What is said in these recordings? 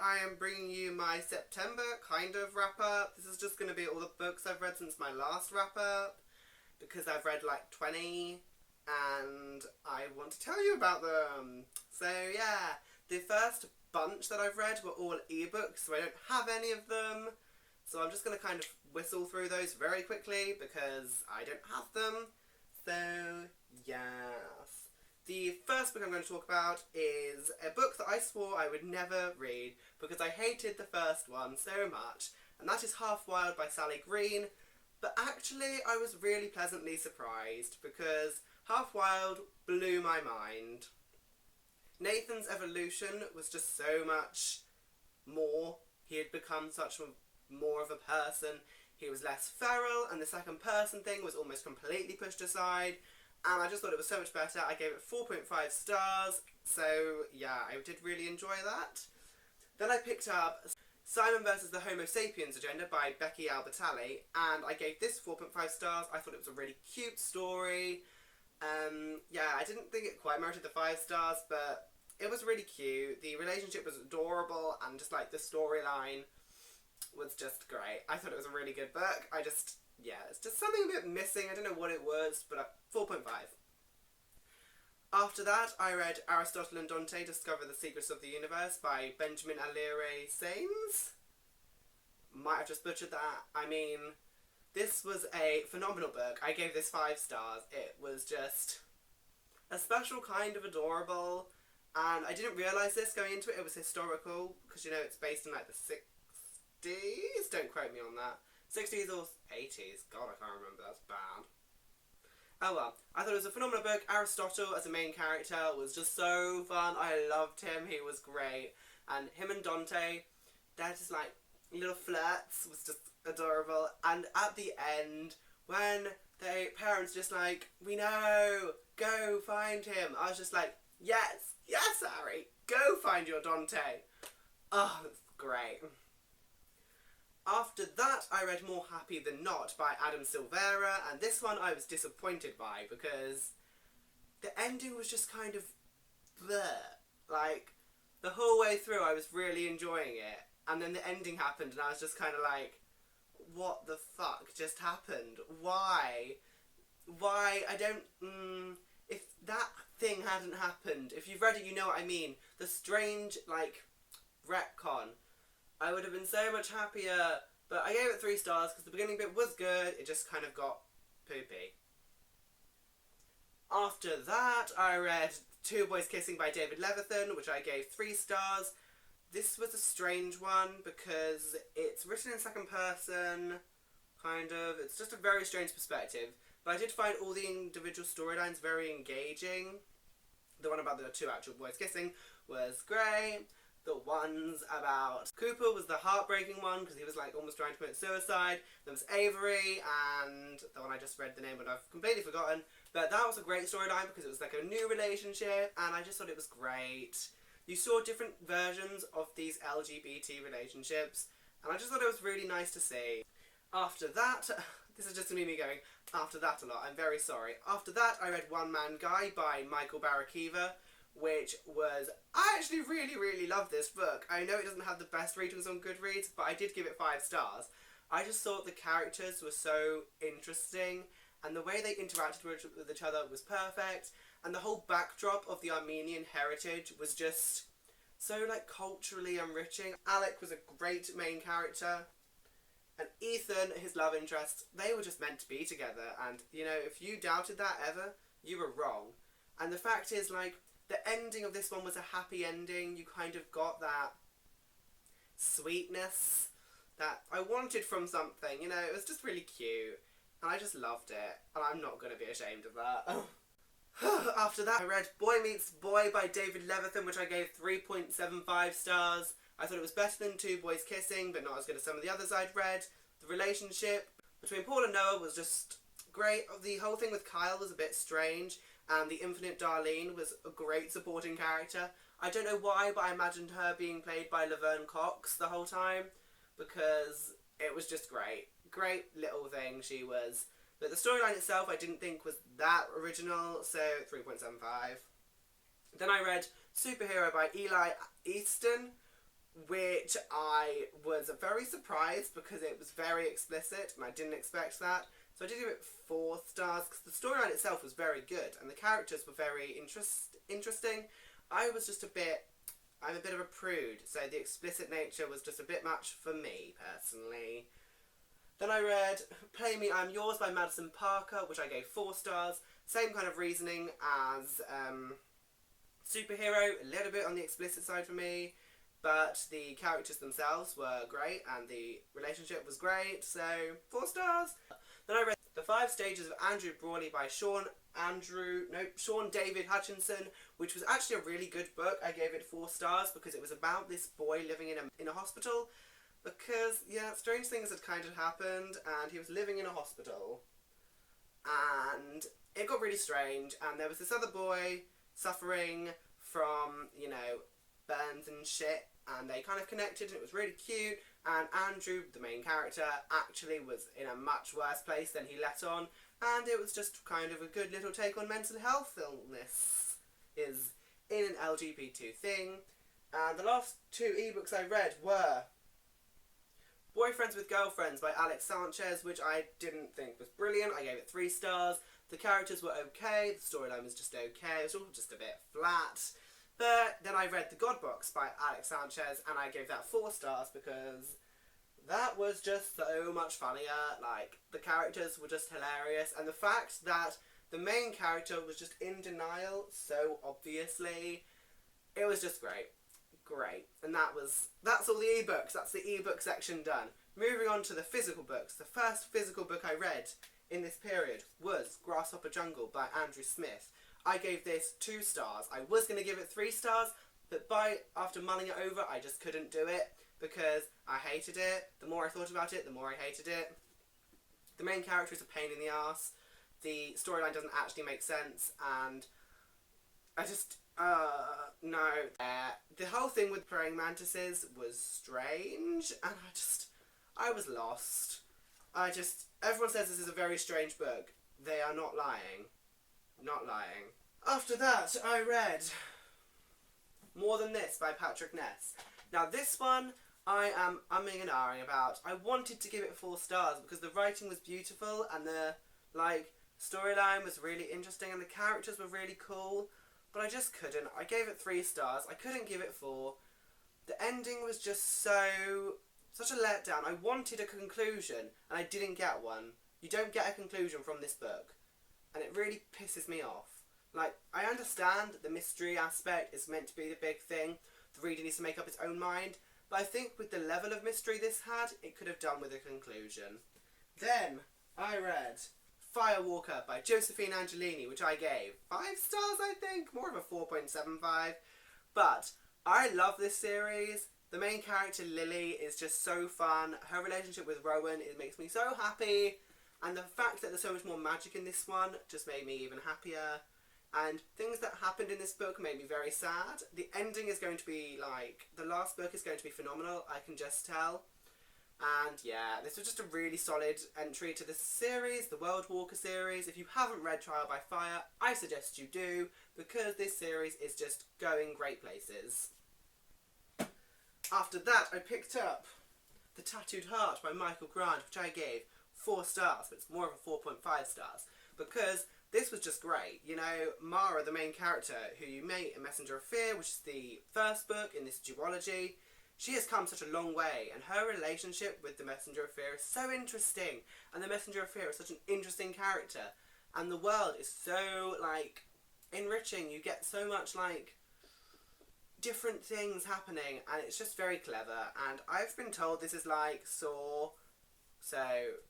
I am bringing you my September kind of wrap up. This is just going to be all the books I've read since my last wrap up, because I've read like 20 and I want to tell you about them. So yeah, the first bunch that I've read were all ebooks, so I don't have any of them. So I'm just going to kind of whistle through those very quickly because I don't have them. So yes. The first book I'm going to talk about is a book that I swore I would never read because I hated the first one so much, and that is Half Wild by Sally Green. But actually I was really pleasantly surprised because Half Wild blew my mind. Nathan's evolution was just so much more. He had become such more of a person. He was less feral, and the second person thing was almost completely pushed aside. And I just thought it was so much better. I gave it 4.5 stars. So yeah, I did really enjoy that. Then I picked up Simon vs. the Homo Sapiens Agenda by Becky Albertalli, and I gave this 4.5 stars. I thought it was a really cute story. Yeah, I didn't think it quite merited the 5 stars, but it was really cute. The relationship was adorable, and just like the storyline was just great. I thought it was a really good book. Yeah, it's just something a bit missing. I don't know what it was, but 4.5. After that, I read Aristotle and Dante Discover the Secrets of the Universe by Benjamin Alire Sains. Might have just butchered that. I mean, this was a phenomenal book. I gave this 5 stars. It was just a special kind of adorable, and I didn't realise this going into it. It was historical, because, you know, it's based in like the 60s? Don't quote me on that. 60s or 80s. God, I can't remember. That's bad. Oh well. I thought it was a phenomenal book. Aristotle as a main character was just so fun. I loved him. He was great. And him and Dante, they're just like little flirts, was just adorable. And at the end, when their parents just like, we know, go find him. I was just like, yes, yes, Ari, go find your Dante. Oh, that's great. After that, I read More Happy Than Not by Adam Silvera, and this one I was disappointed by because the ending was just kind of bleh. Like, the whole way through I was really enjoying it, and then the ending happened and I was just kind of like, what the fuck just happened? Why? I don't, if that thing hadn't happened, if you've read it you know what I mean, the strange, like, retcon, I would have been so much happier, but I gave it 3 stars because the beginning bit was good, it just kind of got poopy. After that, I read Two Boys Kissing by David Levithan, which I gave 3 stars. This was a strange one because it's written in second person, kind of. It's just a very strange perspective, but I did find all the individual storylines very engaging. The one about the 2 actual boys kissing was great. The ones about Cooper was the heartbreaking one because he was like almost trying to commit suicide. There was Avery, and the one I just read the name but I've completely forgotten. But that was a great storyline because it was like a new relationship, and I just thought it was great. You saw different versions of these LGBT relationships, and I just thought it was really nice to see. After that, this is just me going, after that a lot, I'm very sorry. After that, I read One Man Guy by Michael Barakiva, which was, I actually really, really love this book. I know it doesn't have the best ratings on Goodreads, but I did give it 5 stars. I just thought the characters were so interesting, and the way they interacted with each other was perfect, and the whole backdrop of the Armenian heritage was just so, like, culturally enriching. Alec was a great main character, and Ethan, his love interest, they were just meant to be together, and, you know, if you doubted that ever, you were wrong. And the fact is, like, the ending of this one was a happy ending. You kind of got that sweetness that I wanted from something, you know, it was just really cute, and I just loved it, and I'm not going to be ashamed of that. After that, I read Boy Meets Boy by David Levithan, which I gave 3.75 stars. I thought it was better than Two Boys Kissing, but not as good as some of the others I'd read. The relationship between Paul and Noah was just great. The whole thing with Kyle was a bit strange, and the Infinite Darlene was a great supporting character. I don't know why, but I imagined her being played by Laverne Cox the whole time, because it was just great. Great little thing she was. But the storyline itself I didn't think was that original, so 3.75. Then I read Superhero by Eli Easton, which I was very surprised because it was very explicit and I didn't expect that. So I did give it 4 stars because the storyline itself was very good and the characters were very interesting. I'm a bit of a prude, so the explicit nature was just a bit much for me, personally. Then I read Play Me, I'm Yours by Madison Parker, which I gave 4 stars. Same kind of reasoning as Superhero, a little bit on the explicit side for me, but the characters themselves were great and the relationship was great, so 4 stars. Then I read The 5 Stages of Andrew Brawley by Sean David Hutchinson, which was actually a really good book. I gave it 4 stars because it was about this boy living in a hospital. Because, yeah, strange things had kind of happened, and he was living in a hospital. And it got really strange, and there was this other boy suffering from, burns and shit, and they kind of connected, and it was really cute. And Andrew, the main character, actually was in a much worse place than he let on, and it was just kind of a good little take on mental health illness is in an LGBT thing. And the last 2 ebooks I read were Boyfriends with Girlfriends by Alex Sanchez, which I didn't think was brilliant. I gave it 3 stars. The characters were okay, the storyline was just okay, it was all just a bit flat. But then I read The God Box by Alex Sanchez, and I gave that 4 stars because that was just so much funnier. Like, the characters were just hilarious, and the fact that the main character was just in denial so obviously, it was just great. Great. And that's all the ebooks. That's the ebook section done. Moving on to the physical books. The first physical book I read in this period was Grasshopper Jungle by Andrew Smith. I gave this 2 stars. I was going to give it 3 stars, but after mulling it over, I just couldn't do it because I hated it. The more I thought about it, the more I hated it. The main character is a pain in the ass. The storyline doesn't actually make sense, and I just... no. The whole thing with praying mantises was strange, and I was lost. Everyone says this is a very strange book. They are not lying. Not lying. After that, I read More Than This by Patrick Ness. Now this one, I am umming and ahhing about. I wanted to give it 4 stars because the writing was beautiful and the, storyline was really interesting and the characters were really cool. But I just couldn't. I gave it 3 stars. I couldn't give it 4. The ending was just such a letdown. I wanted a conclusion, and I didn't get one. You don't get a conclusion from this book. And it really pisses me off. I understand the mystery aspect is meant to be the big thing. The reader needs to make up its own mind. But I think with the level of mystery this had, it could have done with a conclusion. Then, I read Firewalker by Josephine Angelini, which I gave 5 stars, I think, more of a 4.75. But I love this series. The main character, Lily, is just so fun. Her relationship with Rowan, it makes me so happy. And the fact that there's so much more magic in this one just made me even happier. And things that happened in this book made me very sad. The ending is going to be, the last book is going to be phenomenal, I can just tell. And yeah, this was just a really solid entry to the series, the World Walker series. If you haven't read Trial by Fire, I suggest you do, because this series is just going great places. After that, I picked up The Tattooed Heart by Michael Grant, which I gave 4 stars, but it's more of a 4.5 stars, because this was just great. Mara, the main character, who you meet in Messenger of Fear, which is the first book in this duology, she has come such a long way, and her relationship with the Messenger of Fear is so interesting, and the Messenger of Fear is such an interesting character, and the world is so, enriching. You get so much, different things happening, and it's just very clever, and I've been told this is like Saw, so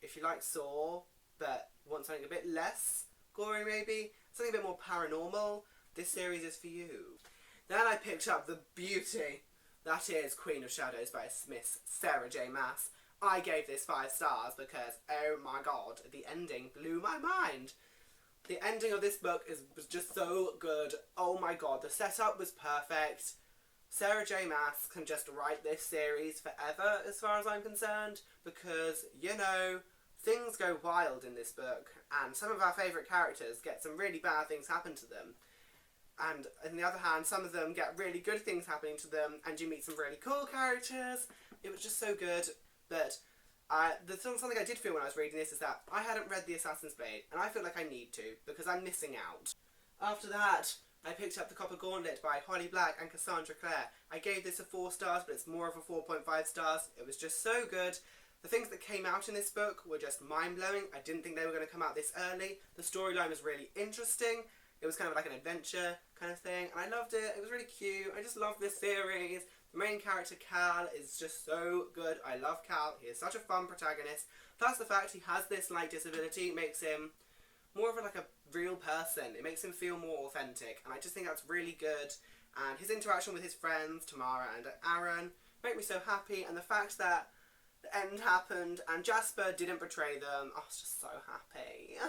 if you like Saw, but want something a bit less gory maybe, something a bit more paranormal, this series is for you. Then I picked up the beauty that is Queen of Shadows by Miss Sarah J. Maas. I gave this 5 stars because, oh my god, the ending blew my mind. The ending of this book was just so good. Oh my god, the setup was perfect. Sarah J. Maas can just write this series forever as far as I'm concerned, because, things go wild in this book, and some of our favourite characters get some really bad things happen to them. and on the other hand, some of them get really good things happening to them, and you meet some really cool characters. It was just so good. But something I did feel when I was reading this is that I hadn't read The Assassin's Blade, and I feel like I need to, because I'm missing out. After that, I picked up The Copper Gauntlet by Holly Black and Cassandra Clare. I gave this a 4 stars, but it's more of a 4.5 stars. It was just so good. The things that came out in this book were just mind-blowing. I didn't think they were going to come out this early. The storyline was really interesting. It was kind of like an adventure kind of thing, and I loved it. It was really cute. I just love this series. The main character, Cal, is just so good. I love Cal. He is such a fun protagonist. Plus the fact he has this disability makes him more of a real person. It makes him feel more authentic, and I just think that's really good. And his interaction with his friends, Tamara and Aaron, make me so happy, and the fact that the end happened and Jasper didn't betray them, I was just so happy.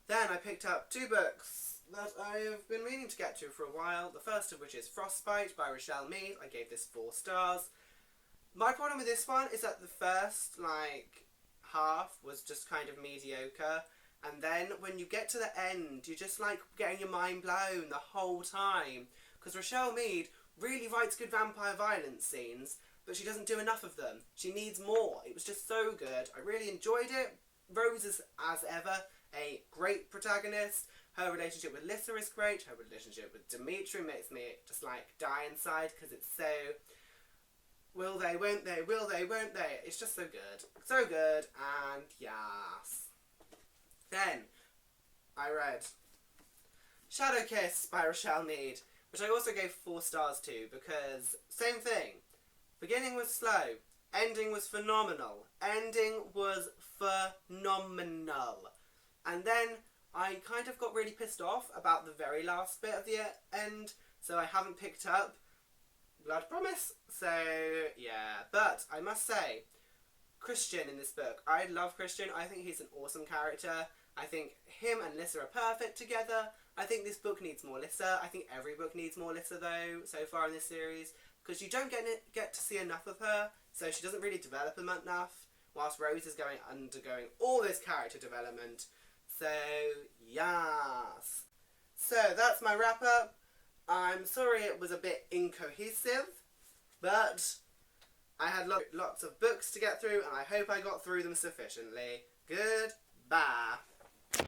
Then I picked up 2 books that I have been meaning to get to for a while. The first of which is Frostbite by Rochelle Mead. I gave this 4 stars. My problem with this one is that the first, half was just kind of mediocre. And then when you get to the end, you're just, getting your mind blown the whole time. Because Rochelle Mead really writes good vampire violence scenes, but she doesn't do enough of them. She needs more. It was just so good. I really enjoyed it. Rose is, as ever, a great protagonist. Her relationship with Lissa is great. Her relationship with Dimitri makes me just die inside, because it's so will they, won't they, will they, won't they. It's just so good. So good, and yes. Then I read Shadow Kiss by Rochelle Mead, which I also gave 4 stars to, because same thing. Beginning was slow. Ending was phenomenal. Ending was phenomenal. And then I kind of got really pissed off about the very last bit of the end, so I haven't picked up Blood Promise. So, yeah. But I must say, Christian in this book, I love Christian. I think he's an awesome character. I think him and Lissa are perfect together. I think this book needs more Lissa. I think every book needs more Lissa, though, so far in this series, because you don't get to see enough of her, so she doesn't really develop enough, whilst Rose is undergoing all this character development. So, yes. So, that's my wrap-up. I'm sorry it was a bit incohesive, but I had lots of books to get through, and I hope I got through them sufficiently. Goodbye.